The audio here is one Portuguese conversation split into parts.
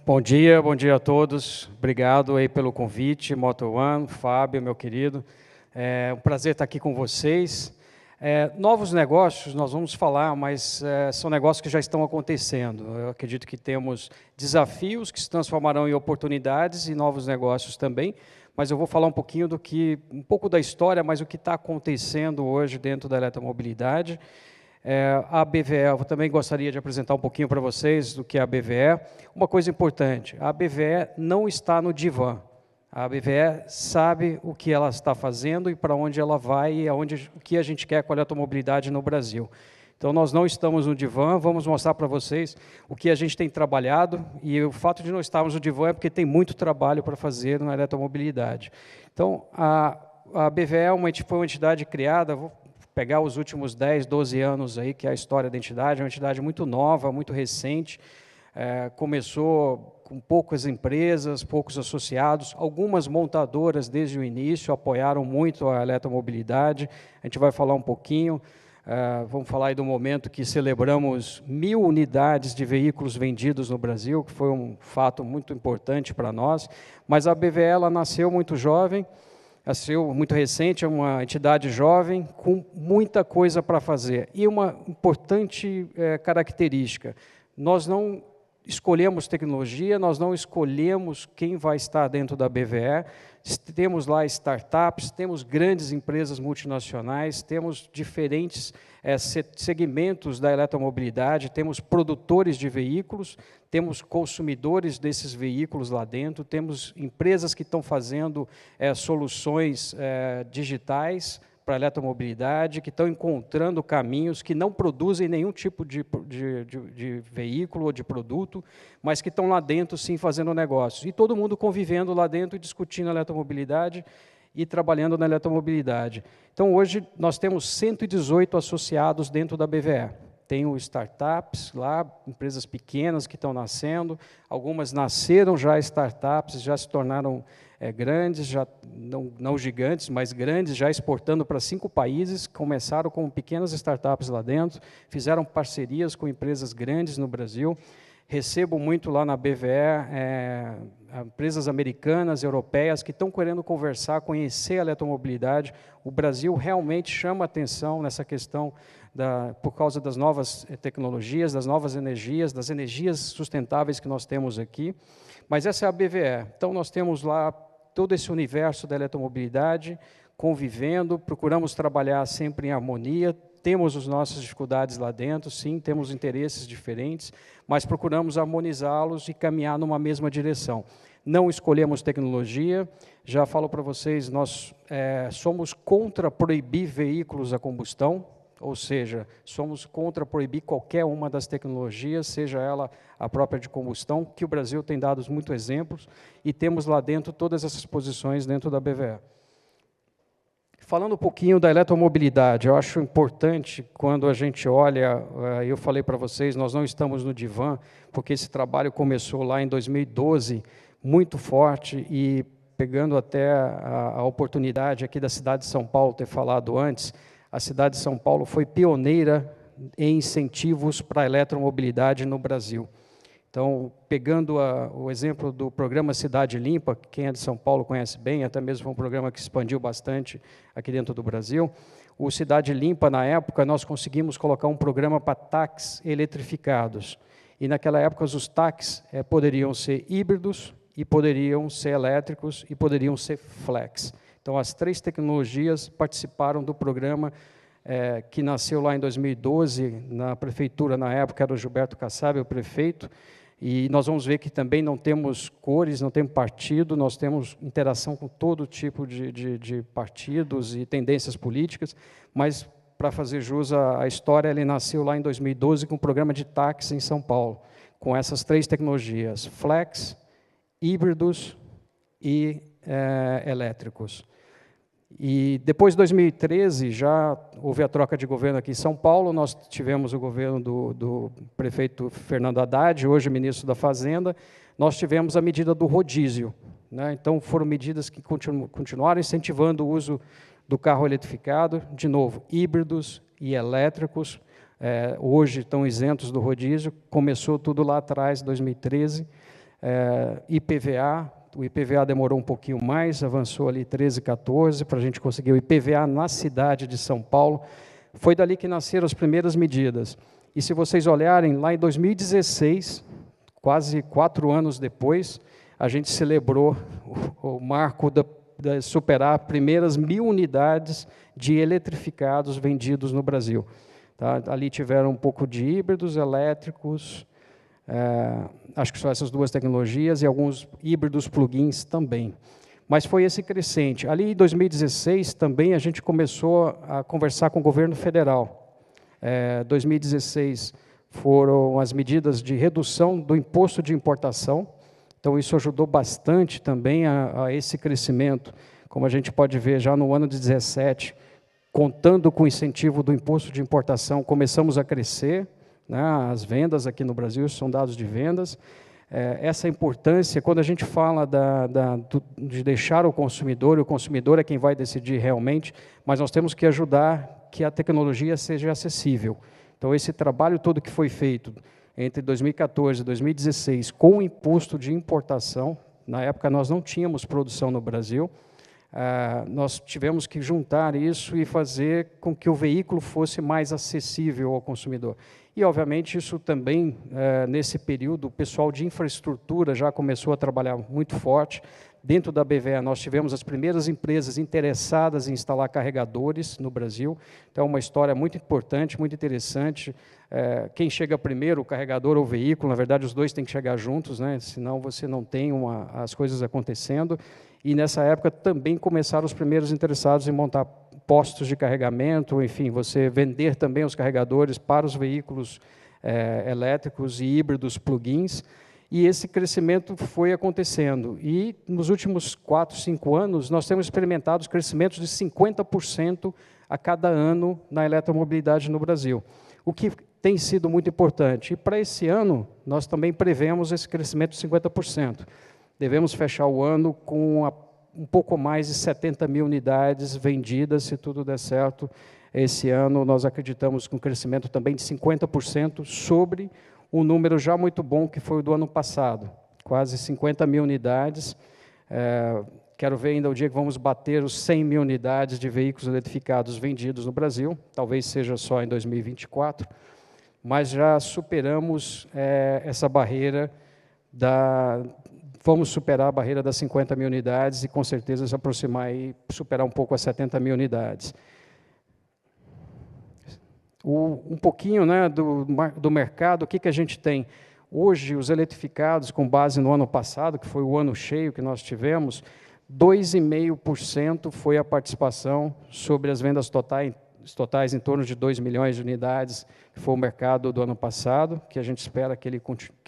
Bom dia a todos. Obrigado aí pelo convite, Moto One, Fábio, meu querido. É um prazer estar aqui com vocês. Novos negócios, nós vamos falar, mas são negócios que já estão acontecendo. Eu acredito que temos desafios que se transformarão em oportunidades e novos negócios também, mas eu vou falar um pouco da história, mas o que está acontecendo hoje dentro da eletromobilidade. A BVE, eu também gostaria de apresentar um pouquinho para vocês do que é a BVE. Uma coisa importante, a BVE não está no divã. A BVE sabe o que ela está fazendo e para onde ela vai e o que a gente quer com a eletromobilidade no Brasil. Então, nós não estamos no divã, vamos mostrar para vocês o que a gente tem trabalhado, e o fato de não estarmos no divã é porque tem muito trabalho para fazer na eletromobilidade. Então, a BVE foi uma entidade criada, vou pegar os últimos 10, 12 anos, aí, que é a história da entidade, é uma entidade muito nova, muito recente, começou com poucas empresas, poucos associados, algumas montadoras desde o início apoiaram muito a eletromobilidade, a gente vai falar um pouquinho, vamos falar aí do momento que celebramos 1.000 unidades de veículos vendidos no Brasil, que foi um fato muito importante para nós, mas a BVE ela nasceu muito jovem, nasceu muito recente, é uma entidade jovem, com muita coisa para fazer. E uma importante característica, nós não escolhemos tecnologia, nós não escolhemos quem vai estar dentro da BVE, temos lá startups, temos grandes empresas multinacionais, temos diferentes segmentos da eletromobilidade, temos produtores de veículos, temos consumidores desses veículos lá dentro, temos empresas que estão fazendo soluções digitais para a eletromobilidade, que estão encontrando caminhos, que não produzem nenhum tipo de veículo ou de produto, mas que estão lá dentro, sim, fazendo negócios. E todo mundo convivendo lá dentro, discutindo a eletromobilidade e trabalhando na eletromobilidade. Então, hoje, nós temos 118 associados dentro da BVE. Tem startups lá, empresas pequenas que estão nascendo, algumas nasceram já startups, já se tornaram grandes, já não gigantes, mas grandes, já exportando para 5 países, começaram com pequenas startups lá dentro, fizeram parcerias com empresas grandes no Brasil. Recebo muito lá na BVE, empresas americanas, europeias, que estão querendo conversar, conhecer a eletromobilidade. O Brasil realmente chama atenção nessa questão, por causa das novas tecnologias, das novas energias, das energias sustentáveis que nós temos aqui. Mas essa é a BVE. Então, nós temos lá todo esse universo da eletromobilidade, convivendo, procuramos trabalhar sempre em harmonia, temos as nossas dificuldades lá dentro, sim, temos interesses diferentes, mas procuramos harmonizá-los e caminhar numa mesma direção. Não escolhemos tecnologia, já falo para vocês, nós somos contra proibir veículos a combustão, ou seja, somos contra proibir qualquer uma das tecnologias, seja ela a própria de combustão, que o Brasil tem dado muitos exemplos, e temos lá dentro todas essas posições dentro da BVE. Falando um pouquinho da eletromobilidade, eu acho importante, quando a gente olha, eu falei para vocês, nós não estamos no divã, porque esse trabalho começou lá em 2012, muito forte, e pegando até a oportunidade aqui da cidade de São Paulo, ter falado antes, a cidade de São Paulo foi pioneira em incentivos para a eletromobilidade no Brasil. Então, pegando o exemplo do programa Cidade Limpa, quem é de São Paulo conhece bem, até mesmo foi um programa que expandiu bastante aqui dentro do Brasil. O Cidade Limpa, na época, nós conseguimos colocar um programa para táxis eletrificados. E, naquela época, os táxis poderiam ser híbridos, e poderiam ser elétricos, e poderiam ser flex. Então, as 3 tecnologias participaram do programa que nasceu lá em 2012, na prefeitura, na época, era o Gilberto Kassab, o prefeito, e nós vamos ver que também não temos cores, não temos partido, nós temos interação com todo tipo de partidos e tendências políticas, mas, para fazer jus à história, ele nasceu lá em 2012 com um programa de táxi em São Paulo, com essas 3 tecnologias, flex, híbridos e elétricos. E depois de 2013, já houve a troca de governo aqui em São Paulo, nós tivemos o governo do prefeito Fernando Haddad, hoje ministro da Fazenda, nós tivemos a medida do rodízio, né? Então, foram medidas que continuaram incentivando o uso do carro eletrificado, de novo, híbridos e elétricos, hoje estão isentos do rodízio. Começou tudo lá atrás, 2013. IPVA, o IPVA demorou um pouquinho mais, avançou ali 13, 14, para a gente conseguir o IPVA na cidade de São Paulo. Foi dali que nasceram as primeiras medidas. E se vocês olharem, lá em 2016, quase 4 anos depois, a gente celebrou o marco de superar as primeiras 1.000 unidades de eletrificados vendidos no Brasil. Tá? Ali tiveram um pouco de híbridos elétricos, acho que são essas duas tecnologias, e alguns híbridos plug-ins também. Mas foi esse crescente. Ali em 2016 também a gente começou a conversar com o governo federal. 2016 foram as medidas de redução do imposto de importação, então isso ajudou bastante também a esse crescimento, como a gente pode ver já no ano de 2017, contando com o incentivo do imposto de importação, começamos a crescer, né, as vendas aqui no Brasil, são dados de vendas. Essa importância, quando a gente fala de deixar o consumidor é quem vai decidir realmente, mas nós temos que ajudar que a tecnologia seja acessível. Então, esse trabalho todo que foi feito entre 2014 e 2016, com o imposto de importação, na época nós não tínhamos produção no Brasil, nós tivemos que juntar isso e fazer com que o veículo fosse mais acessível ao consumidor. E, obviamente, isso também, nesse período, o pessoal de infraestrutura já começou a trabalhar muito forte. Dentro da BVA, nós tivemos as primeiras empresas interessadas em instalar carregadores no Brasil. Então, é uma história muito importante, muito interessante. Quem chega primeiro, o carregador ou o veículo, na verdade, os dois têm que chegar juntos, né? Senão você não tem as coisas acontecendo. E, nessa época, também começaram os primeiros interessados em montar postos de carregamento, enfim, você vender também os carregadores para os veículos elétricos e híbridos plug-ins, e esse crescimento foi acontecendo. E, nos últimos 4, 5 anos, nós temos experimentado os crescimentos de 50% a cada ano na eletromobilidade no Brasil, o que tem sido muito importante. E, para esse ano, nós também prevemos esse crescimento de 50%. Devemos fechar o ano com um pouco mais de 70.000 unidades vendidas, se tudo der certo. Esse ano, nós acreditamos com um crescimento também de 50% sobre um número já muito bom, que foi o do ano passado, quase 50.000 unidades. Quero ver ainda o dia que vamos bater os 100.000 unidades de veículos eletrificados vendidos no Brasil, talvez seja só em 2024, mas já superamos essa barreira vamos superar a barreira das 50.000 unidades e, com certeza, se aproximar e superar um pouco as 70.000 unidades. Um pouquinho, né, do mercado, o que a gente tem? Hoje, os eletrificados, com base no ano passado, que foi o ano cheio que nós tivemos, 2,5% foi a participação sobre as vendas totais em torno de 2 milhões de unidades, que foi o mercado do ano passado, que a gente espera que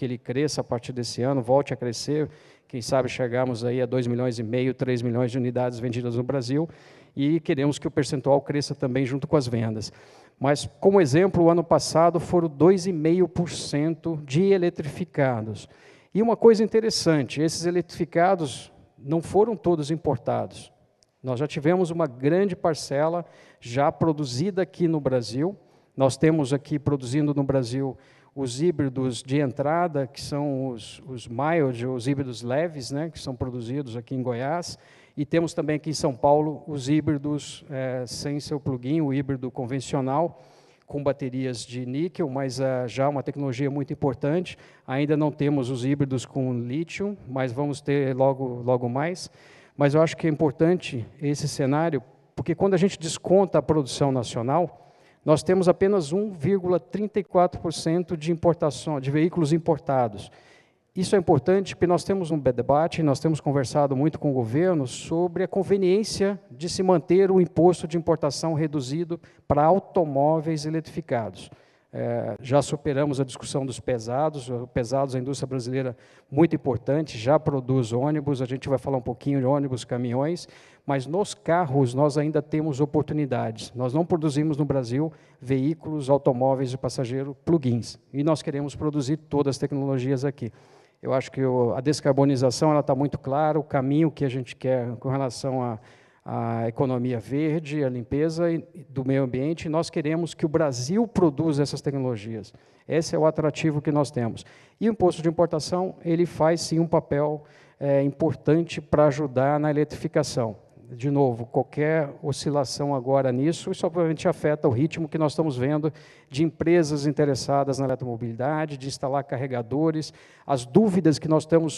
ele cresça a partir desse ano, volte a crescer, quem sabe chegarmos aí a 2,5 milhões, 3 milhões de unidades vendidas no Brasil, e queremos que o percentual cresça também junto com as vendas. Mas, como exemplo, o ano passado foram 2,5% de eletrificados. E uma coisa interessante, esses eletrificados não foram todos importados. Nós já tivemos uma grande parcela já produzida aqui no Brasil. Nós temos aqui produzindo no Brasil os híbridos de entrada, que são os mild, os híbridos leves, né, que são produzidos aqui em Goiás. E temos também aqui em São Paulo os híbridos sem seu plug-in, o híbrido convencional, com baterias de níquel, mas já uma tecnologia muito importante. Ainda não temos os híbridos com lítio, mas vamos ter logo mais. Mas eu acho que é importante esse cenário, porque quando a gente desconta a produção nacional, nós temos apenas 1,34% de importação de veículos importados. Isso é importante porque nós temos um debate, nós temos conversado muito com o governo sobre a conveniência de se manter o imposto de importação reduzido para automóveis eletrificados. Já superamos a discussão dos pesados, a indústria brasileira muito importante, já produz ônibus, a gente vai falar um pouquinho de ônibus, caminhões, mas nos carros nós ainda temos oportunidades. Nós não produzimos no Brasil veículos, automóveis de passageiro plug-ins, e nós queremos produzir todas as tecnologias aqui. Eu acho que a descarbonização está muito clara, o caminho que a gente quer com relação a economia verde, a limpeza do meio ambiente, e nós queremos que o Brasil produza essas tecnologias. Esse é o atrativo que nós temos. E o imposto de importação, ele faz, sim, um papel importante para ajudar na eletrificação. De novo, qualquer oscilação agora nisso, isso obviamente afeta o ritmo que nós estamos vendo de empresas interessadas na eletromobilidade, de instalar carregadores, as dúvidas que nós estamos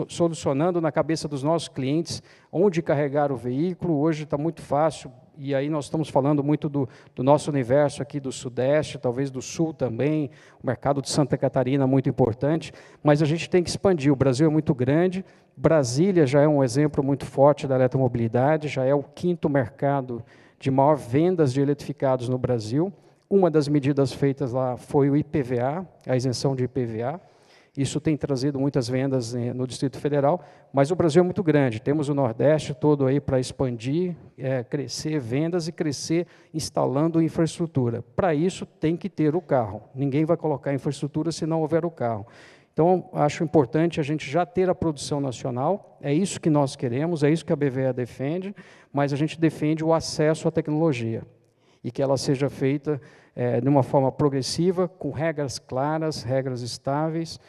solucionando na cabeça dos nossos clientes, onde carregar o veículo. Hoje está muito fácil, e aí nós estamos falando muito do nosso universo aqui do Sudeste, talvez do Sul também, o mercado de Santa Catarina muito importante, mas a gente tem que expandir. O Brasil é muito grande, Brasília já é um exemplo muito forte da eletromobilidade, já é o 5º mercado de maior vendas de eletrificados no Brasil. Uma das medidas feitas lá foi o IPVA, a isenção de IPVA. Isso tem trazido muitas vendas no Distrito Federal, mas o Brasil é muito grande. Temos o Nordeste todo aí para expandir, crescer vendas e crescer instalando infraestrutura. Para isso, tem que ter o carro. Ninguém vai colocar infraestrutura se não houver o carro. Então, acho importante a gente já ter a produção nacional, é isso que nós queremos, é isso que a BVE defende, mas a gente defende o acesso à tecnologia, e que ela seja feita de uma forma progressiva, com regras claras, regras estáveis,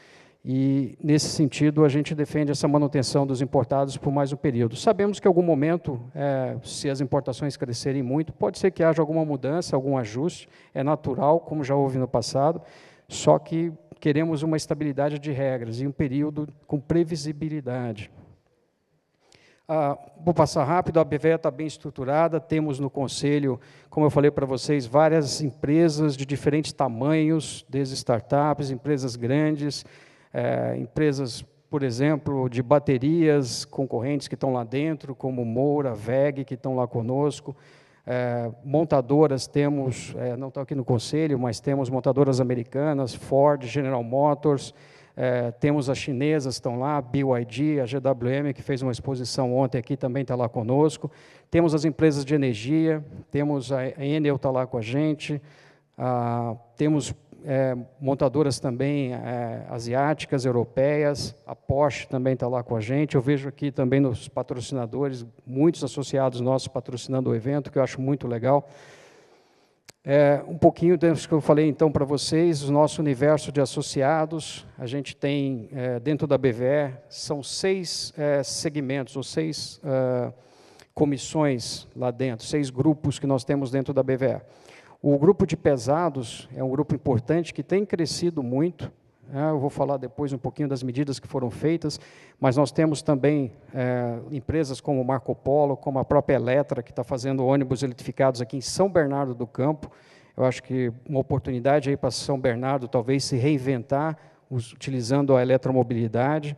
e, nesse sentido, a gente defende essa manutenção dos importados por mais um período. Sabemos que, em algum momento, se as importações crescerem muito, pode ser que haja alguma mudança, algum ajuste, é natural, como já houve no passado, só que queremos uma estabilidade de regras e um período com previsibilidade. Vou passar rápido, a BVE está bem estruturada, temos no Conselho, como eu falei para vocês, várias empresas de diferentes tamanhos, desde startups, empresas grandes, empresas, por exemplo, de baterias concorrentes que estão lá dentro, como Moura, WEG, que estão lá conosco. Montadoras temos, não estão aqui no Conselho, mas temos montadoras americanas, Ford, General Motors, temos as chinesas que estão lá, BYD, a GWM, que fez uma exposição ontem aqui, também está lá conosco. Temos as empresas de energia, temos a Enel está lá com a gente, temos montadoras também asiáticas, europeias, a Porsche também está lá com a gente. Eu vejo aqui também nos patrocinadores, muitos associados nossos patrocinando o evento, que eu acho muito legal. Um pouquinho do que eu falei, então, para vocês, o nosso universo de associados, a gente tem, dentro da BVE, são 6 segmentos, ou 6 comissões lá dentro, 6 grupos que nós temos dentro da BVE. O grupo de pesados é um grupo importante que tem crescido muito. Eu vou falar depois um pouquinho das medidas que foram feitas, mas nós temos também empresas como Marco Polo, como a própria Eletra, que está fazendo ônibus eletrificados aqui em São Bernardo do Campo. Eu acho que uma oportunidade aí para São Bernardo talvez se reinventar, utilizando a eletromobilidade.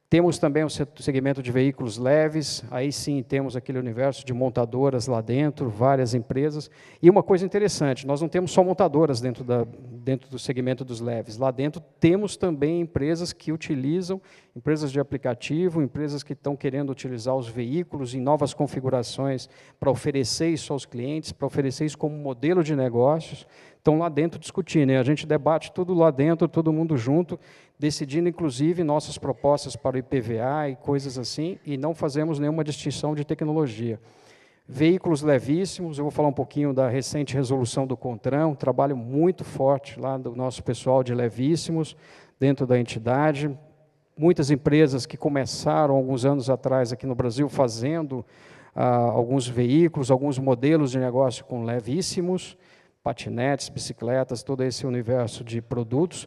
Temos também o segmento de veículos leves, aí sim temos aquele universo de montadoras lá dentro, várias empresas. E uma coisa interessante, nós não temos só montadoras dentro do segmento dos leves. Lá dentro temos também empresas que utilizam, empresas de aplicativo, empresas que estão querendo utilizar os veículos em novas configurações para oferecer isso aos clientes, para oferecer isso como modelo de negócios. Estão lá dentro discutindo, a gente debate tudo lá dentro, todo mundo junto, decidindo, inclusive, nossas propostas para o IPVA e coisas assim, e não fazemos nenhuma distinção de tecnologia. Veículos levíssimos, eu vou falar um pouquinho da recente resolução do CONTRAN, um trabalho muito forte lá do nosso pessoal de levíssimos, dentro da entidade. Muitas empresas que começaram, alguns anos atrás, aqui no Brasil, fazendo alguns veículos, alguns modelos de negócio com levíssimos, patinetes, bicicletas, todo esse universo de produtos.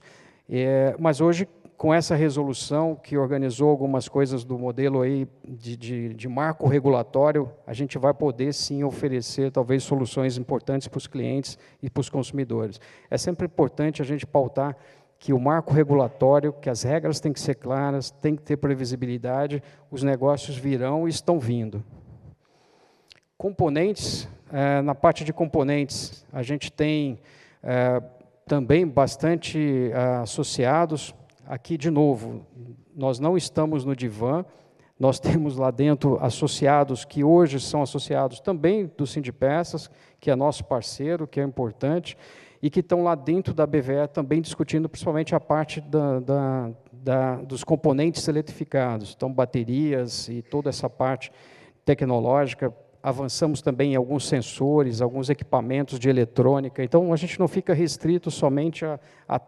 Mas hoje, com essa resolução que organizou algumas coisas do modelo aí de marco regulatório, a gente vai poder, sim, oferecer, talvez, soluções importantes para os clientes e para os consumidores. É sempre importante a gente pautar que o marco regulatório, que as regras têm que ser claras, tem que ter previsibilidade, os negócios virão e estão vindo. Componentes, na parte de componentes, a gente tem também bastante associados. Aqui, de novo, nós não estamos no divã, nós temos lá dentro associados que hoje são associados também do Sindipeças, que é nosso parceiro, que é importante, e que estão lá dentro da BVE também discutindo principalmente a parte dos componentes eletrificados, então baterias e toda essa parte. tecnológica, avançamos também em alguns sensores, alguns equipamentos de eletrônica. Então, a gente não fica restrito somente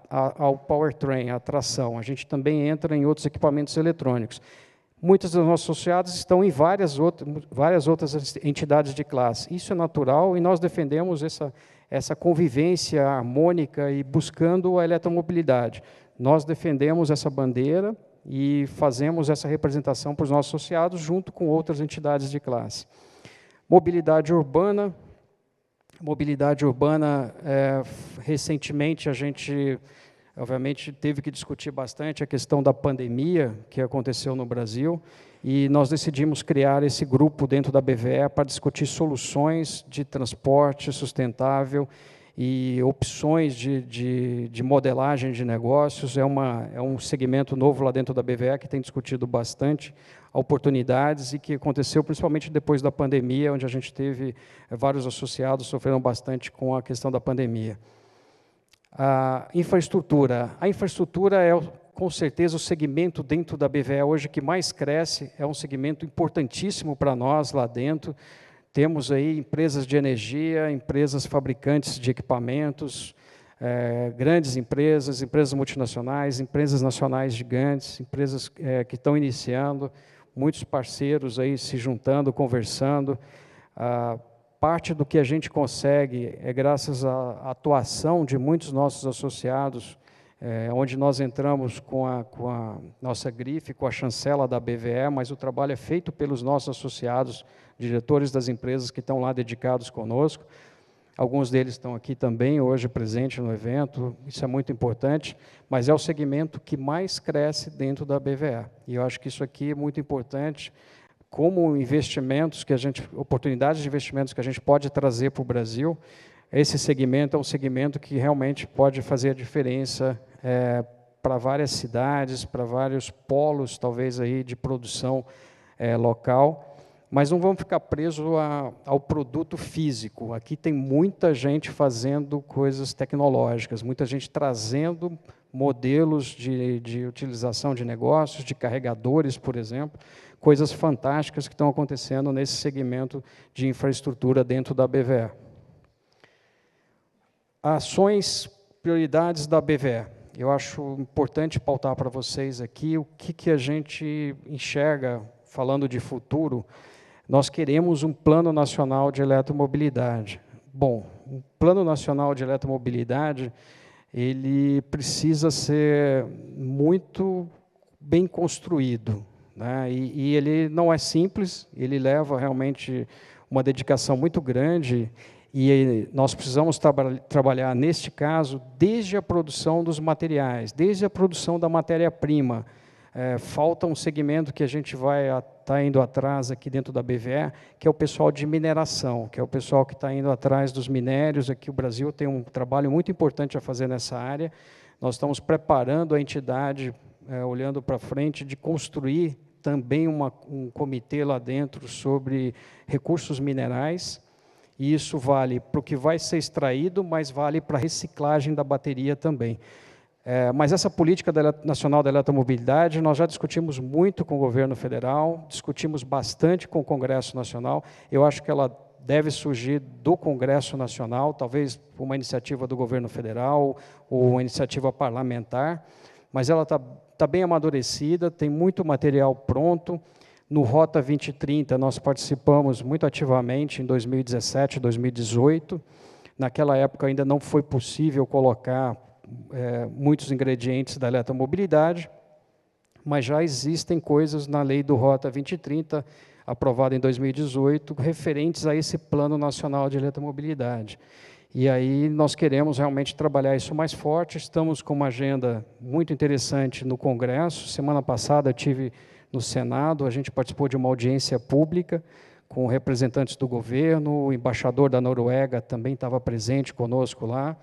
ao powertrain, à tração. A gente também entra em outros equipamentos eletrônicos. Muitos dos nossos associados estão em várias outras entidades de classe. Isso é natural e nós defendemos essa convivência harmônica e buscando a eletromobilidade. Nós defendemos essa bandeira e fazemos essa representação para os nossos associados junto com outras entidades de classe. Mobilidade urbana, recentemente a gente, obviamente, teve que discutir bastante a questão da pandemia que aconteceu no Brasil, e nós decidimos criar esse grupo dentro da BVE para discutir soluções de transporte sustentável e opções de modelagem de negócios. É um segmento novo lá dentro da BVE que tem discutido bastante oportunidades e que aconteceu principalmente depois da pandemia, onde a gente teve vários associados sofreram bastante com a questão da pandemia. A infraestrutura é, com certeza, o segmento dentro da BVE hoje que mais cresce, é um segmento importantíssimo para nós lá dentro. Temos aí empresas de energia, empresas fabricantes de equipamentos, grandes empresas, empresas multinacionais, empresas nacionais gigantes, empresas que estão iniciando, muitos parceiros aí se juntando, conversando. Parte do que a gente consegue é graças à atuação de muitos nossos associados, onde nós entramos com a nossa grife, com a chancela da BVE, mas o trabalho é feito pelos nossos associados, diretores das empresas que estão lá dedicados conosco. Alguns deles estão aqui também, hoje presentes no evento, isso é muito importante, mas é o segmento que mais cresce dentro da BVE. E eu acho que isso aqui é muito importante, como investimentos, oportunidades de investimentos que a gente pode trazer para o Brasil. Esse segmento é um segmento que realmente pode fazer a diferença para várias cidades, para vários polos, talvez, aí, de produção local. Mas não vamos ficar presos ao produto físico. Aqui tem muita gente fazendo coisas tecnológicas, muita gente trazendo modelos de utilização de negócios, de carregadores, por exemplo, coisas fantásticas que estão acontecendo nesse segmento de infraestrutura dentro da BVE. Ações, prioridades da BVE. Eu acho importante pautar para vocês aqui o que a gente enxerga, falando de futuro. Nós queremos um Plano Nacional de Eletromobilidade. Bom, o Plano Nacional de Eletromobilidade, ele precisa ser muito bem construído, né? E ele não é simples, ele leva realmente uma dedicação muito grande, e nós precisamos trabalhar, neste caso, desde a produção dos materiais, desde a produção da matéria-prima. Falta um segmento que a gente vai estar indo atrás aqui dentro da BVE, que é o pessoal de mineração, que é o pessoal que está indo atrás dos minérios. Aqui o Brasil tem um trabalho muito importante a fazer nessa área. Nós estamos preparando a entidade, olhando para frente, de construir também um comitê lá dentro sobre recursos minerais, e isso vale para o que vai ser extraído, mas vale para a reciclagem da bateria também. Mas essa política nacional da eletromobilidade, nós já discutimos muito com o governo federal, discutimos bastante com o Congresso Nacional. Eu acho que ela deve surgir do Congresso Nacional, talvez uma iniciativa do governo federal ou uma iniciativa parlamentar, mas ela está bem amadurecida, tem muito material pronto. No Rota 2030, nós participamos muito ativamente em 2017, 2018. Naquela época ainda não foi possível colocar muitos ingredientes da eletromobilidade, mas já existem coisas na lei do Rota 2030, aprovada em 2018, referentes a esse Plano Nacional de Eletromobilidade. E aí nós queremos realmente trabalhar isso mais forte. Estamos com uma agenda muito interessante no Congresso. Semana passada eu estive no Senado, a gente participou de uma audiência pública com representantes do governo, o embaixador da Noruega também estava presente conosco lá,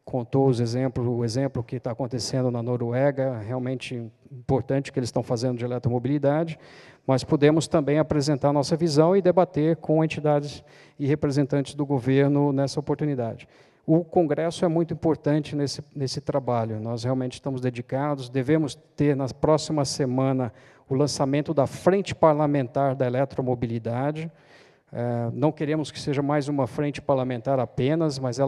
contou o exemplo que está acontecendo na Noruega, realmente importante que eles estão fazendo de eletromobilidade, mas pudemos também apresentar nossa visão e debater com entidades e representantes do governo nessa oportunidade. O Congresso é muito importante nesse trabalho, nós realmente estamos dedicados, devemos ter na próxima semana o lançamento da Frente Parlamentar da Eletromobilidade. Não queremos que seja mais uma frente parlamentar apenas, mas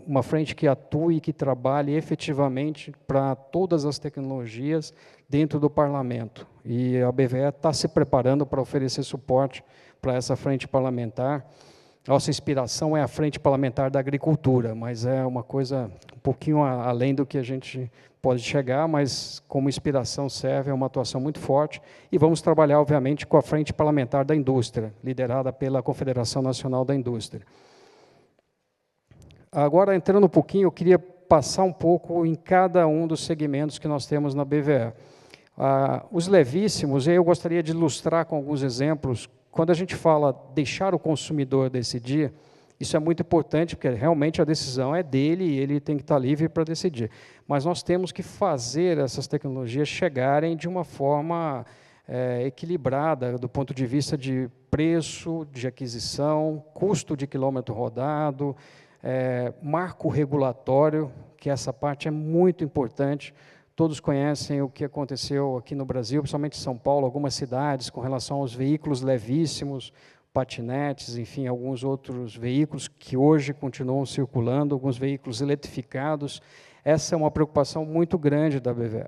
uma frente que atue e que trabalhe efetivamente para todas as tecnologias dentro do parlamento. E a BVE está se preparando para oferecer suporte para essa frente parlamentar. Nossa inspiração é a Frente Parlamentar da Agricultura, mas é uma coisa um pouquinho além do que a gente pode chegar, mas como inspiração serve, é uma atuação muito forte. E vamos trabalhar, obviamente, com a Frente Parlamentar da Indústria, liderada pela Confederação Nacional da Indústria. Agora, entrando um pouquinho, eu queria passar um pouco em cada um dos segmentos que nós temos na BVE. Os levíssimos, eu gostaria de ilustrar com alguns exemplos. Quando a gente fala deixar o consumidor decidir, isso é muito importante, porque realmente a decisão é dele e ele tem que estar livre para decidir. Mas nós temos que fazer essas tecnologias chegarem de uma forma equilibrada, do ponto de vista de preço, de aquisição, custo de quilômetro rodado, marco regulatório, que essa parte é muito importante. Todos conhecem o que aconteceu aqui no Brasil, principalmente em São Paulo, algumas cidades, com relação aos veículos levíssimos, patinetes, enfim, alguns outros veículos que hoje continuam circulando, alguns veículos eletrificados. Essa é uma preocupação muito grande da BVE.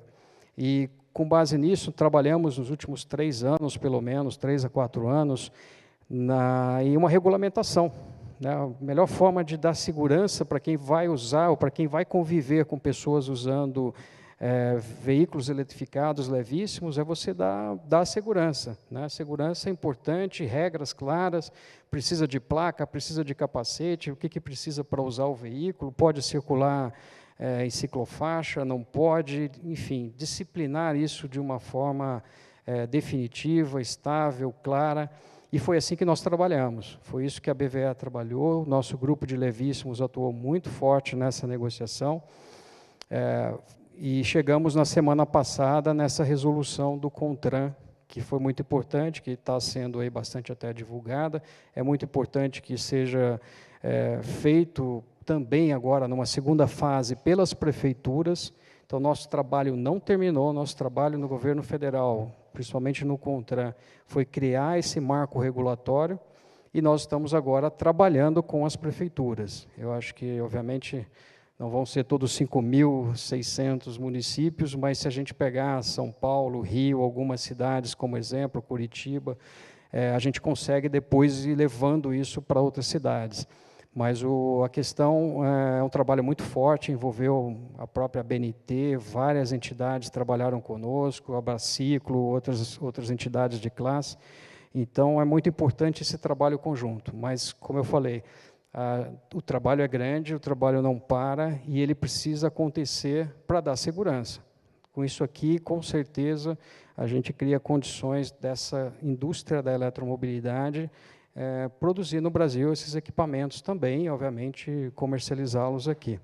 E, com base nisso, trabalhamos nos últimos 3 anos, pelo menos, 3 a 4 anos, em uma regulamentação. A melhor forma de dar segurança para quem vai usar ou para quem vai conviver com pessoas usando veículos eletrificados levíssimos é você dar segurança. Segurança é importante, regras claras, precisa de placa, precisa de capacete, o que precisa para usar o veículo, pode circular em ciclofaixa, não pode, enfim, disciplinar isso de uma forma definitiva, estável, clara, e foi assim que nós trabalhamos, foi isso que a BVE trabalhou, o nosso grupo de levíssimos atuou muito forte nessa negociação, e chegamos na semana passada nessa resolução do CONTRAN, que foi muito importante, que está sendo aí bastante até divulgada. É muito importante que seja feito também agora, numa segunda fase, pelas prefeituras. Então, nosso trabalho não terminou, nosso trabalho no governo federal, principalmente no CONTRAN, foi criar esse marco regulatório, e nós estamos agora trabalhando com as prefeituras. Eu acho que, obviamente, não vão ser todos 5.600 municípios, mas se a gente pegar São Paulo, Rio, algumas cidades como exemplo, Curitiba, a gente consegue depois ir levando isso para outras cidades. Mas a questão é um trabalho muito forte, envolveu a própria BNT, várias entidades trabalharam conosco, a Braciclo, outras entidades de classe. Então, é muito importante esse trabalho conjunto. Mas, como eu falei, o trabalho é grande, o trabalho não para, e ele precisa acontecer para dar segurança. Com isso aqui, com certeza, a gente cria condições dessa indústria da eletromobilidade produzir no Brasil esses equipamentos também, obviamente, comercializá-los aqui.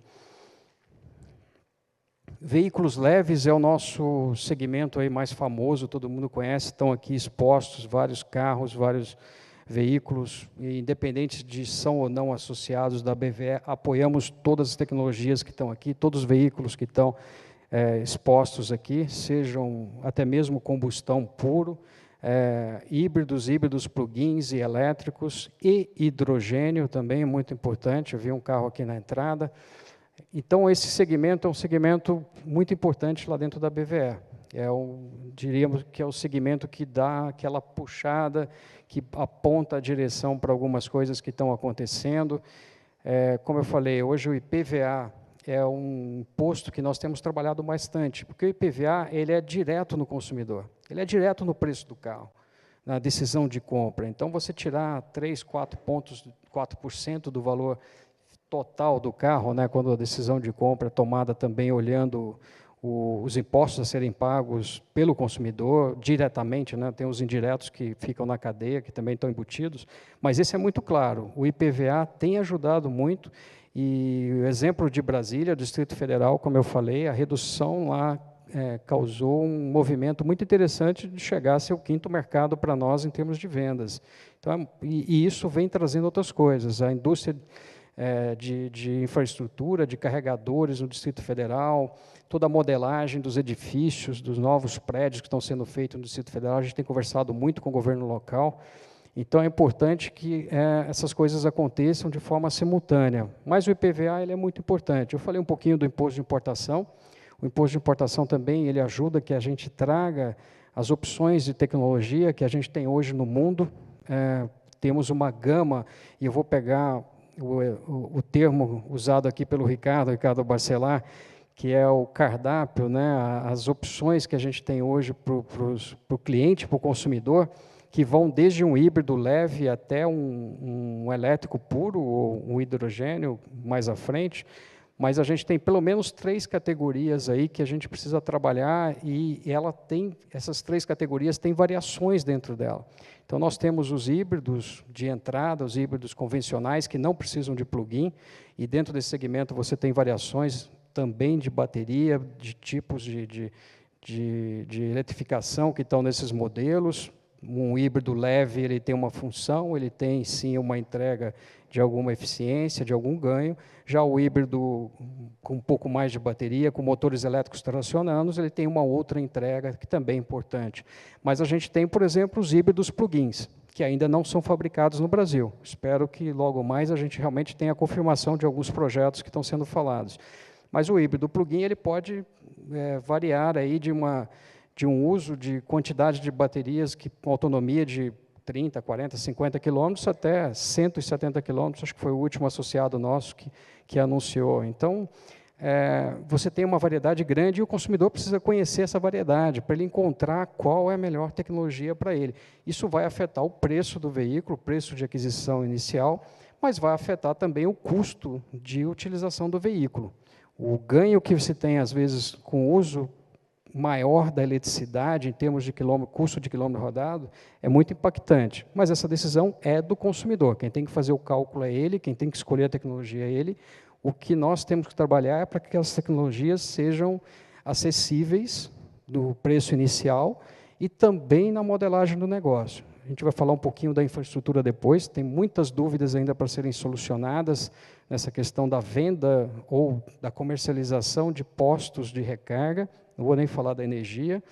Veículos leves é o nosso segmento aí mais famoso, todo mundo conhece, estão aqui expostos vários carros, vários veículos, independente de são ou não associados da BVE, apoiamos todas as tecnologias que estão aqui, todos os veículos que estão expostos aqui, sejam até mesmo combustão puro, híbridos, plug-ins e elétricos, e hidrogênio também, muito importante, eu vi um carro aqui na entrada. Então, esse segmento é um segmento muito importante lá dentro da BVE. Diríamos que é o segmento que dá aquela puxada, que aponta a direção para algumas coisas que estão acontecendo. Como eu falei, hoje o IPVA é um imposto que nós temos trabalhado bastante, porque o IPVA ele é direto no consumidor, ele é direto no preço do carro, na decisão de compra. Então, você tirar 3, 4% do valor total do carro, quando a decisão de compra é tomada também olhando os impostos a serem pagos pelo consumidor diretamente, tem os indiretos que ficam na cadeia, que também estão embutidos, mas esse é muito claro, o IPVA tem ajudado muito, e o exemplo de Brasília, Distrito Federal, como eu falei, a redução lá causou um movimento muito interessante de chegar a ser o 5º mercado para nós em termos de vendas. Então, e isso vem trazendo outras coisas, a indústria de infraestrutura, de carregadores no Distrito Federal, toda a modelagem dos edifícios, dos novos prédios que estão sendo feitos no Distrito Federal. A gente tem conversado muito com o governo local. Então, é importante que essas coisas aconteçam de forma simultânea. Mas o IPVA ele é muito importante. Eu falei um pouquinho do imposto de importação. O imposto de importação também ele ajuda que a gente traga as opções de tecnologia que a gente tem hoje no mundo. Temos uma gama, e eu vou pegar o termo usado aqui pelo Ricardo Barcelar, que é o cardápio, né, as opções que a gente tem hoje para o cliente, para o consumidor, que vão desde um híbrido leve até um elétrico puro, ou um hidrogênio mais à frente, mas a gente tem pelo menos 3 categorias aí que a gente precisa trabalhar, e essas 3 categorias têm variações dentro dela. Então, nós temos os híbridos de entrada, os híbridos convencionais, que não precisam de plug-in, e dentro desse segmento você tem variações também de bateria, de tipos de eletrificação que estão nesses modelos. Um híbrido leve, ele tem uma função, ele tem, sim, uma entrega de alguma eficiência, de algum ganho. Já o híbrido com um pouco mais de bateria, com motores elétricos tracionados, ele tem uma outra entrega que também é importante. Mas a gente tem, por exemplo, os híbridos plug-ins, que ainda não são fabricados no Brasil. Espero que logo mais a gente realmente tenha a confirmação de alguns projetos que estão sendo falados. Mas o híbrido plug-in ele pode variar aí de um uso de quantidade de baterias com autonomia de 30, 40, 50 quilômetros até 170 quilômetros, acho que foi o último associado nosso que anunciou. Então, você tem uma variedade grande e o consumidor precisa conhecer essa variedade para ele encontrar qual é a melhor tecnologia para ele. Isso vai afetar o preço do veículo, o preço de aquisição inicial, mas vai afetar também o custo de utilização do veículo. O ganho que você tem, às vezes, com o uso maior da eletricidade, em termos de custo de quilômetro rodado, é muito impactante. Mas essa decisão é do consumidor. Quem tem que fazer o cálculo é ele, quem tem que escolher a tecnologia é ele. O que nós temos que trabalhar é para que aquelas tecnologias sejam acessíveis no preço inicial e também na modelagem do negócio. A gente vai falar um pouquinho da infraestrutura depois, tem muitas dúvidas ainda para serem solucionadas nessa questão da venda ou da comercialização de postos de recarga, não vou nem falar da energia,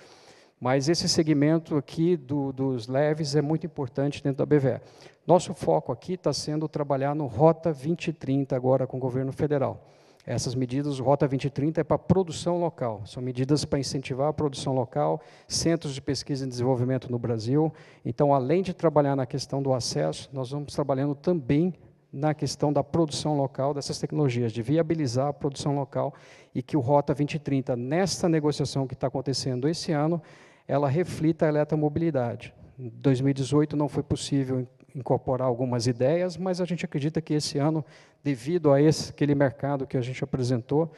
mas esse segmento aqui dos leves é muito importante dentro da BVE. Nosso foco aqui está sendo trabalhar no Rota 2030 agora com o governo federal. Essas medidas, o Rota 2030 é para a produção local, são medidas para incentivar a produção local, centros de pesquisa e desenvolvimento no Brasil. Então, além de trabalhar na questão do acesso, nós vamos trabalhando também na questão da produção local dessas tecnologias, de viabilizar a produção local e que o Rota 2030, nesta negociação que está acontecendo esse ano, ela reflita a eletromobilidade. Em 2018 não foi possível incorporar algumas ideias, mas a gente acredita que esse ano, devido a aquele mercado que a gente apresentou,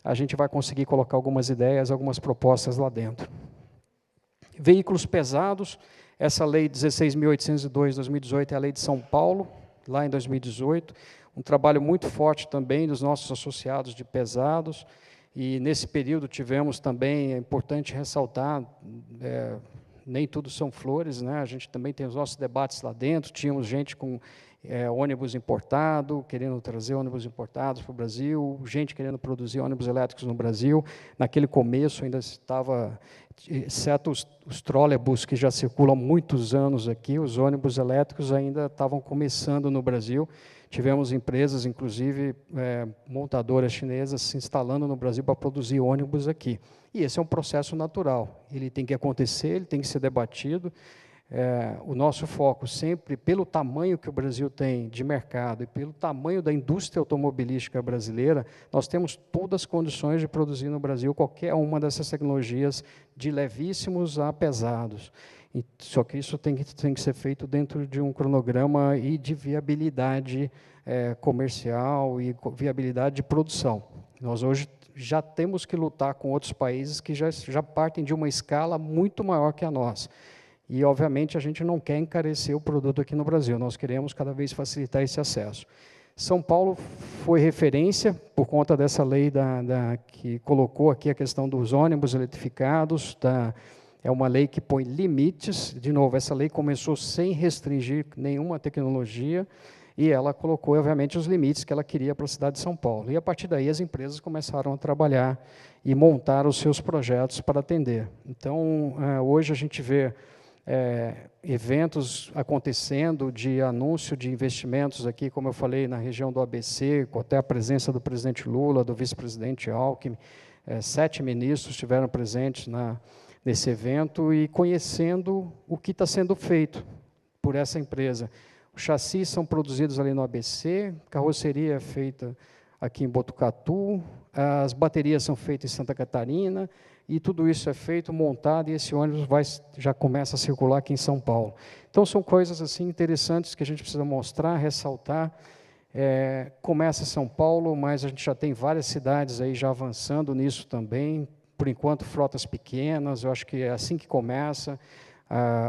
a gente vai conseguir colocar algumas ideias, algumas propostas lá dentro. Veículos pesados, essa lei 16.802, 2018, é a lei de São Paulo, lá em 2018, um trabalho muito forte também dos nossos associados de pesados, e nesse período tivemos também, é importante ressaltar, nem tudo são flores, né? A gente também tem os nossos debates lá dentro, tínhamos gente com ônibus importado, querendo trazer ônibus importados para o Brasil, gente querendo produzir ônibus elétricos no Brasil. Naquele começo ainda estava, exceto os trolleybus que já circulam há muitos anos aqui, os ônibus elétricos ainda estavam começando no Brasil. Tivemos empresas, inclusive montadoras chinesas, se instalando no Brasil para produzir ônibus aqui. E esse é um processo natural, ele tem que acontecer, ele tem que ser debatido. O nosso foco sempre, pelo tamanho que o Brasil tem de mercado e pelo tamanho da indústria automobilística brasileira, nós temos todas as condições de produzir no Brasil qualquer uma dessas tecnologias, de levíssimos a pesados. Só que isso tem que ser feito dentro de um cronograma e de viabilidade comercial e viabilidade de produção. Nós hoje já temos que lutar com outros países que já partem de uma escala muito maior que a nossa. E, obviamente, a gente não quer encarecer o produto aqui no Brasil, nós queremos cada vez facilitar esse acesso. São Paulo foi referência por conta dessa lei que colocou aqui a questão dos ônibus eletrificados, é uma lei que põe limites. De novo, essa lei começou sem restringir nenhuma tecnologia, E ela colocou, obviamente, os limites que ela queria para a cidade de São Paulo. E, a partir daí, as empresas começaram a trabalhar e montar os seus projetos para atender. Então, hoje a gente vê eventos acontecendo de anúncio de investimentos aqui, como eu falei, na região do ABC, com até a presença do presidente Lula, do vice-presidente Alckmin. 7 ministros estiveram presentes nesse evento e conhecendo o que está sendo feito por essa empresa. Os chassis são produzidos ali no ABC, carroceria é feita aqui em Botucatu, as baterias são feitas em Santa Catarina, e tudo isso é feito, montado, e esse ônibus já começa a circular aqui em São Paulo. Então, são coisas assim interessantes que a gente precisa mostrar, ressaltar. Começa em São Paulo, mas a gente já tem várias cidades aí já avançando nisso também, por enquanto frotas pequenas, eu acho que é assim que começa,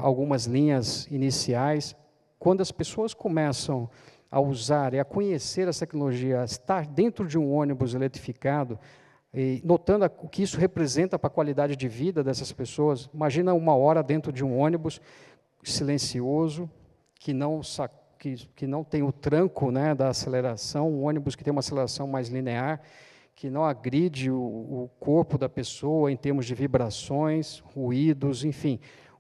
algumas linhas iniciais. Quando as pessoas começam a usar e a conhecer essa tecnologia, a estar dentro de um ônibus eletrificado, e notando o que isso representa para a qualidade de vida dessas pessoas, imagina 1 hora dentro de um ônibus silencioso, que não tem o tranco, né, da aceleração, um ônibus que tem uma aceleração mais linear, que não agride o corpo da pessoa em termos de vibrações, ruídos, enfim.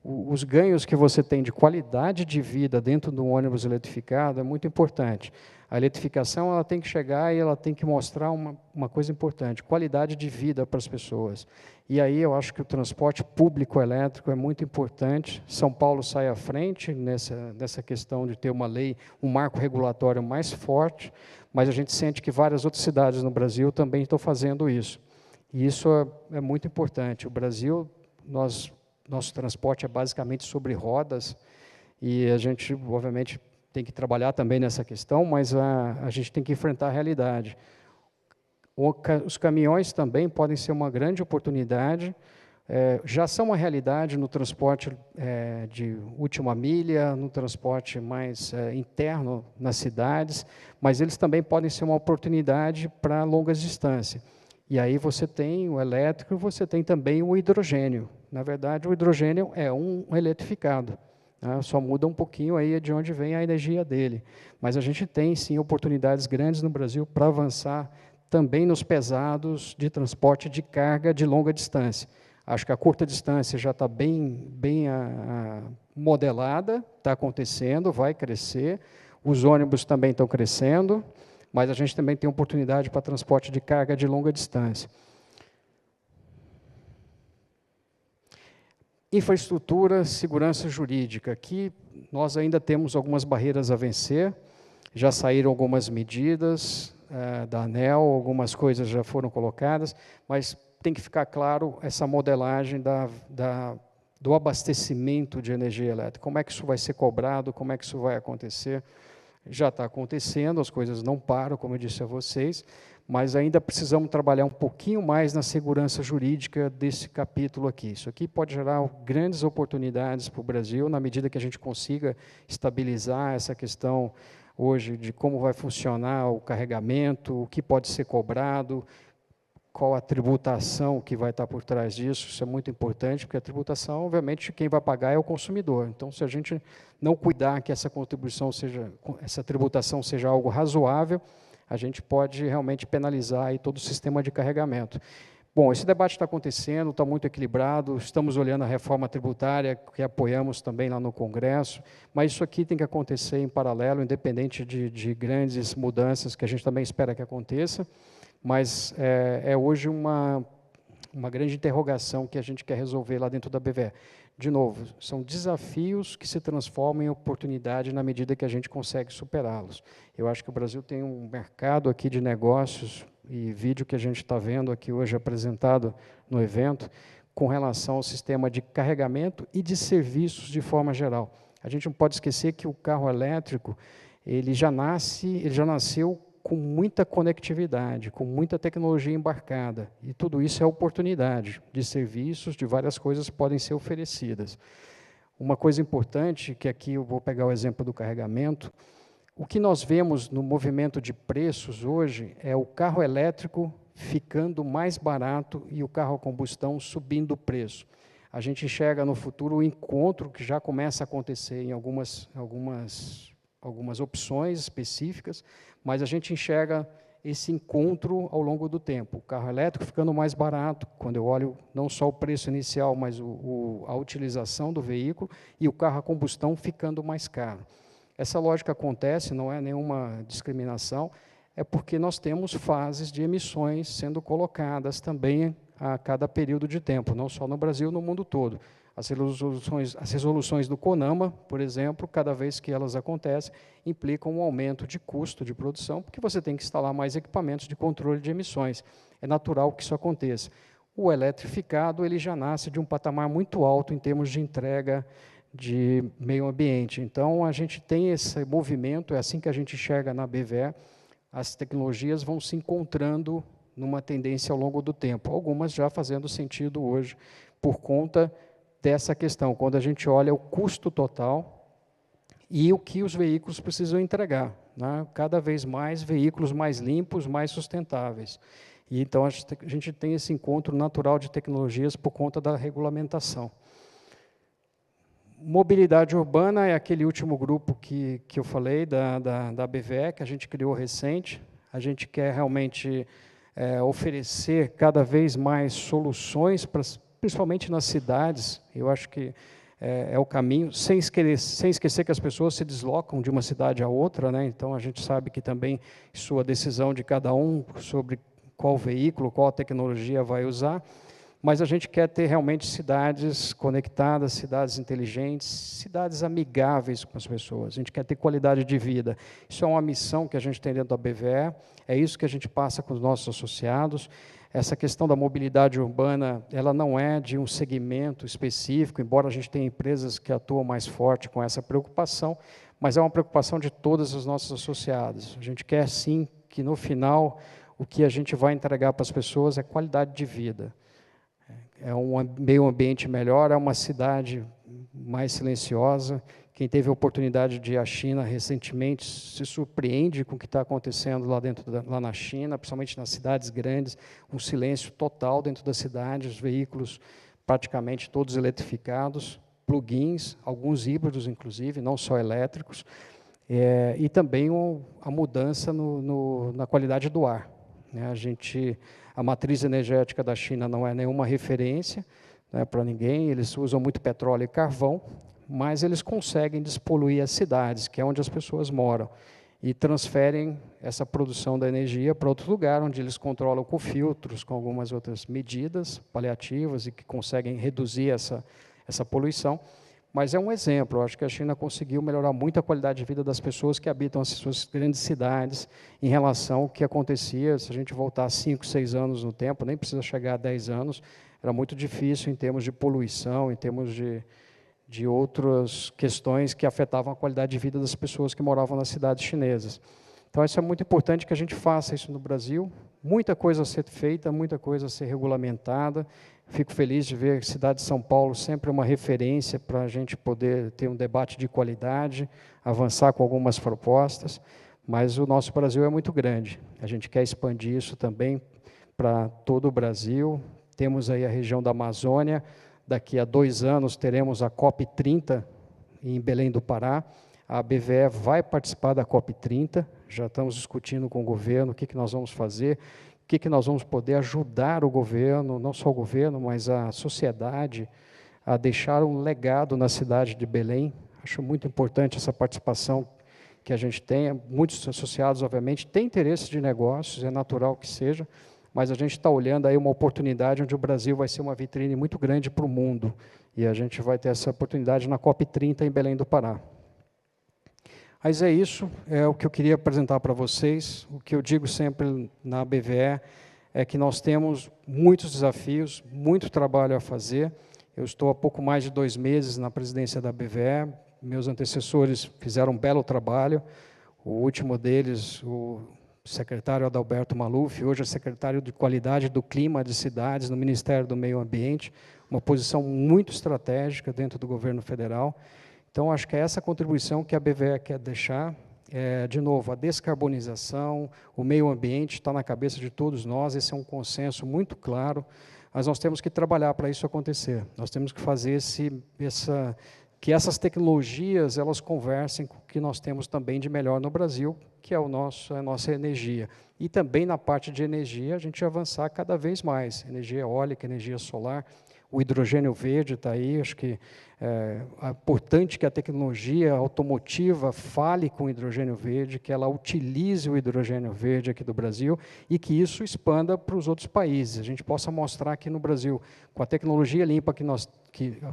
Os ganhos que você tem de qualidade de vida dentro de um ônibus eletrificado é muito importante. A eletrificação ela tem que chegar e ela tem que mostrar uma coisa importante, qualidade de vida para as pessoas. E aí eu acho que o transporte público elétrico é muito importante. São Paulo sai à frente nessa questão de ter uma lei, um marco regulatório mais forte, mas a gente sente que várias outras cidades no Brasil também estão fazendo isso. E isso é muito importante. O Brasil, nosso transporte é basicamente sobre rodas, e a gente, obviamente, tem que trabalhar também nessa questão, mas a gente tem que enfrentar a realidade. Os caminhões também podem ser uma grande oportunidade, já são uma realidade no transporte de última milha, no transporte mais interno nas cidades, mas eles também podem ser uma oportunidade para longas distâncias. E aí você tem o elétrico e você tem também o hidrogênio. Na verdade, o hidrogênio é um eletrificado, né? Só muda um pouquinho aí de onde vem a energia dele. Mas a gente tem, sim, oportunidades grandes no Brasil para avançar também nos pesados de transporte de carga de longa distância. Acho que a curta distância já está bem modelada, está acontecendo, vai crescer. Os ônibus também estão crescendo, mas a gente também tem oportunidade para transporte de carga de longa distância. Infraestrutura, segurança jurídica. Aqui nós ainda temos algumas barreiras a vencer, já saíram algumas medidas da ANEEL, algumas coisas já foram colocadas, mas tem que ficar claro essa modelagem do abastecimento de energia elétrica. Como é que isso vai ser cobrado, como é que isso vai acontecer? Já está acontecendo, as coisas não param, como eu disse a vocês, mas ainda precisamos trabalhar um pouquinho mais na segurança jurídica desse capítulo aqui. Isso aqui pode gerar grandes oportunidades para o Brasil, na medida que a gente consiga estabilizar essa questão hoje de como vai funcionar o carregamento, o que pode ser cobrado, qual a tributação que vai estar por trás disso. Isso é muito importante, porque a tributação, obviamente, quem vai pagar é o consumidor. Então, se a gente não cuidar que essa tributação seja algo razoável, a gente pode realmente penalizar aí todo o sistema de carregamento. Bom, esse debate está acontecendo, está muito equilibrado, estamos olhando a reforma tributária, que apoiamos também lá no Congresso, mas isso aqui tem que acontecer em paralelo, independente de grandes mudanças, que a gente também espera que aconteça, mas é hoje uma grande interrogação que a gente quer resolver lá dentro da BVE. De novo, são desafios que se transformam em oportunidade na medida que a gente consegue superá-los. Eu acho que o Brasil tem um mercado aqui de negócios, e vídeo que a gente está vendo aqui hoje apresentado no evento, com relação ao sistema de carregamento e de serviços de forma geral. A gente não pode esquecer que o carro elétrico, ele já nasceu com muita conectividade, com muita tecnologia embarcada, e tudo isso é oportunidade de serviços, de várias coisas que podem ser oferecidas. Uma coisa importante, que aqui eu vou pegar o exemplo do carregamento, o que nós vemos no movimento de preços hoje é o carro elétrico ficando mais barato e o carro a combustão subindo o preço. A gente enxerga no futuro o encontro que já começa a acontecer em algumas algumas opções específicas, mas a gente enxerga esse encontro ao longo do tempo. O carro elétrico ficando mais barato, quando eu olho não só o preço inicial, mas a utilização do veículo, e o carro a combustão ficando mais caro. Essa lógica acontece, não é nenhuma discriminação, é porque nós temos fases de emissões sendo colocadas também a cada período de tempo, não só no Brasil, no mundo todo. As resoluções do CONAMA, por exemplo, cada vez que elas acontecem, implicam um aumento de custo de produção, porque você tem que instalar mais equipamentos de controle de emissões. É natural que isso aconteça. O eletrificado ele já nasce de um patamar muito alto em termos de entrega de meio ambiente. Então, a gente tem esse movimento, é assim que a gente enxerga na BVE, as tecnologias vão se encontrando numa tendência ao longo do tempo, algumas já fazendo sentido hoje, por conta dessa questão, quando a gente olha o custo total e o que os veículos precisam entregar, né? Cada vez mais veículos mais limpos, mais sustentáveis. E então a gente tem esse encontro natural de tecnologias por conta da regulamentação. Mobilidade urbana é aquele último grupo que eu falei, da BVE, que a gente criou recente. A gente quer realmente oferecer cada vez mais soluções, principalmente nas cidades. Eu acho que é o caminho, sem esquecer que as pessoas se deslocam de uma cidade a outra, né? Então, a gente sabe que também sua decisão de cada um sobre qual veículo, qual tecnologia vai usar, mas a gente quer ter realmente cidades conectadas, cidades inteligentes, cidades amigáveis com as pessoas. A gente quer ter qualidade de vida. Isso é uma missão que a gente tem dentro da BVE, é isso que a gente passa com os nossos associados. Essa questão da mobilidade urbana, ela não é de um segmento específico, embora a gente tenha empresas que atuam mais forte com essa preocupação, mas é uma preocupação de todos os nossos associados. A gente quer, sim, que no final o que a gente vai entregar para as pessoas é qualidade de vida. É um meio ambiente melhor, é uma cidade mais silenciosa. Quem teve a oportunidade de ir à China recentemente se surpreende com o que está acontecendo lá na China, principalmente nas cidades grandes, um silêncio total dentro da cidade, os veículos praticamente todos eletrificados, plug-ins, alguns híbridos, inclusive, não só elétricos, e também a mudança na qualidade do ar. Né? A matriz energética da China não é nenhuma referência, né, para ninguém, eles usam muito petróleo e carvão, mas eles conseguem despoluir as cidades, que é onde as pessoas moram, e transferem essa produção da energia para outro lugar, onde eles controlam com filtros, com algumas outras medidas paliativas, e que conseguem reduzir essa poluição. Mas é um exemplo, eu acho que a China conseguiu melhorar muito a qualidade de vida das pessoas que habitam as suas grandes cidades, em relação ao que acontecia, se a gente voltar 5, 6 anos no tempo, nem precisa chegar a 10 anos, era muito difícil em termos de poluição, em termos de outras questões que afetavam a qualidade de vida das pessoas que moravam nas cidades chinesas. Então, isso é muito importante que a gente faça isso no Brasil, muita coisa a ser feita, muita coisa a ser regulamentada. Fico feliz de ver a cidade de São Paulo sempre uma referência para a gente poder ter um debate de qualidade, avançar com algumas propostas, mas o nosso Brasil é muito grande. A gente quer expandir isso também para todo o Brasil. Temos aí a região da Amazônia, daqui a 2 anos teremos a COP30 em Belém do Pará. A BVE vai participar da COP30, já estamos discutindo com o governo o que nós vamos fazer, o que nós vamos poder ajudar o governo, não só o governo, mas a sociedade, a deixar um legado na cidade de Belém. Acho muito importante essa participação que a gente tenha. Muitos associados, obviamente, têm interesse de negócios, é natural que seja, mas a gente está olhando aí uma oportunidade onde o Brasil vai ser uma vitrine muito grande para o mundo, e a gente vai ter essa oportunidade na COP30 em Belém do Pará. Mas é isso, é o que eu queria apresentar para vocês. O que eu digo sempre na BVE é que nós temos muitos desafios, muito trabalho a fazer. Eu estou há pouco mais de 2 meses na presidência da BVE, meus antecessores fizeram um belo trabalho, o último deles, o secretário Adalberto Maluf, hoje é secretário de Qualidade do Clima de Cidades no Ministério do Meio Ambiente, uma posição muito estratégica dentro do governo federal. Então, acho que é essa contribuição que a BVE quer deixar. De novo, a descarbonização, o meio ambiente está na cabeça de todos nós, esse é um consenso muito claro, mas nós temos que trabalhar para isso acontecer. Nós temos que fazer essa que essas tecnologias elas conversem com o que nós temos também de melhor no Brasil, que é a nossa energia. E também na parte de energia, a gente avançar cada vez mais. Energia eólica, energia solar, o hidrogênio verde está aí, acho que é importante que a tecnologia automotiva fale com o hidrogênio verde, que ela utilize o hidrogênio verde aqui do Brasil e que isso expanda para os outros países. A gente possa mostrar aqui no Brasil, com a tecnologia limpa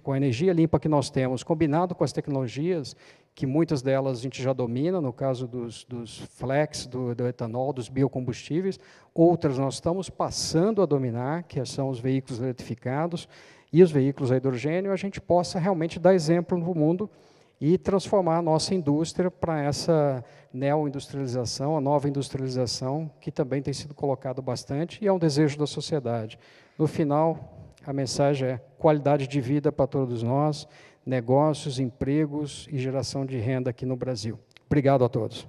com a energia limpa que nós temos, combinado com as tecnologias, que muitas delas a gente já domina, no caso dos flex, do etanol, dos biocombustíveis, outras nós estamos passando a dominar, que são os veículos eletrificados e os veículos a hidrogênio, a gente possa realmente dar exemplo no mundo e transformar a nossa indústria para essa neo-industrialização, a nova industrialização, que também tem sido colocado bastante, e é um desejo da sociedade. No final, a mensagem é qualidade de vida para todos nós, negócios, empregos e geração de renda aqui no Brasil. Obrigado a todos.